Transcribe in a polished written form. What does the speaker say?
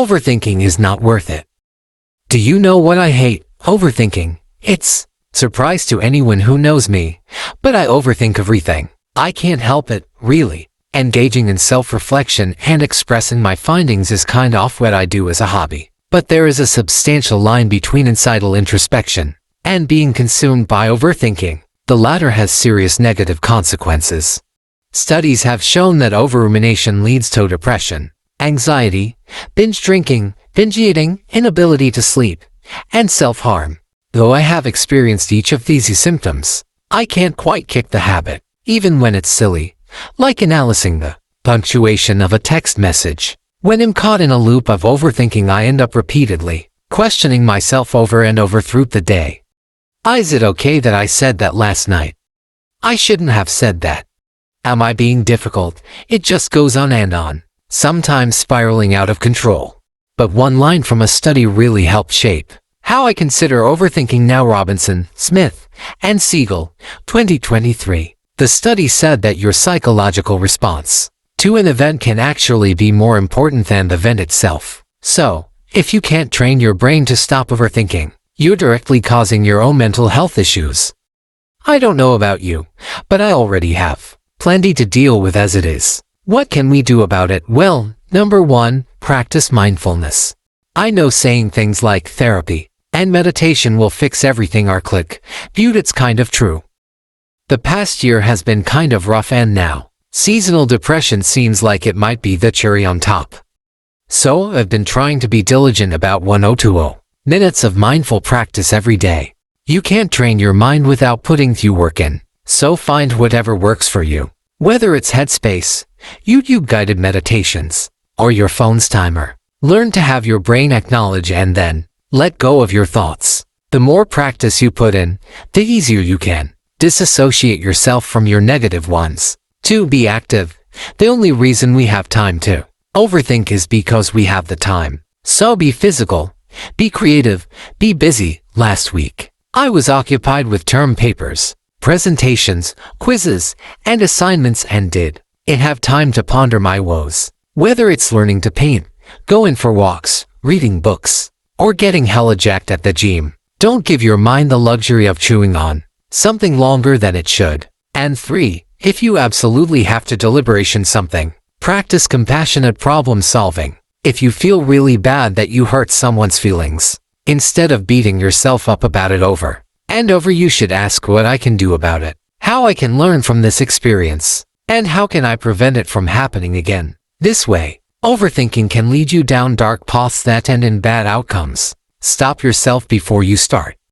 Overthinking is not worth it. Do you know what I hate? Overthinking. It's surprise to anyone who knows me, but I overthink everything. I can't help it, really. Engaging in self-reflection and expressing my findings is kind of what I do as a hobby. But there is a substantial line between incidental introspection and being consumed by overthinking. The latter has serious negative consequences. Studies have shown that over-rumination leads to depression, anxiety, binge drinking, binge eating, inability to sleep, and self-harm. Though I have experienced each of these symptoms, I can't quite kick the habit, even when it's silly, like analyzing the punctuation of a text message. When I'm caught in a loop of overthinking, I end up repeatedly questioning myself over and over throughout the day. Is it okay that I said that last night? I shouldn't have said that. Am I being difficult? It just goes on and on, sometimes spiraling out of control. But one line from a study really helped shape how I consider overthinking now. Robinson, Smith, and Siegel, 2023. The study said that your psychological response to an event can actually be more important than the event itself. So, if you can't train your brain to stop overthinking, you're directly causing your own mental health issues. I don't know about you, but I already have plenty to deal with as it is. What can we do about it? Well, number 1, practice mindfulness. I know saying things like therapy and meditation will fix everything are click, viewed it's kind of true. The past year has been kind of rough, and now seasonal depression seems like it might be the cherry on top. So I've been trying to be diligent about 1020 minutes of mindful practice every day. You can't train your mind without putting through work in, so find whatever works for you. Whether it's Headspace, YouTube guided meditations, or your phone's timer. Learn to have your brain acknowledge and then let go of your thoughts. The more practice you put in, the easier you can disassociate yourself from your negative ones. 2. Be active. The only reason we have time to overthink is because we have the time. So be physical, be creative, be busy. Last week, I was occupied with term papers, presentations, quizzes, and assignments, and didn't have time to ponder my woes. Whether it's learning to paint, going for walks, reading books, or getting hella jacked at the gym, don't give your mind the luxury of chewing on something longer than it should. And 3. If you absolutely have to deliberation something, practice compassionate problem solving. If you feel really bad that you hurt someone's feelings, instead of beating yourself up about it over and over, you should ask what I can do about it, how I can learn from this experience, and how can I prevent it from happening again. This way, overthinking can lead you down dark paths that end in bad outcomes. Stop yourself before you start.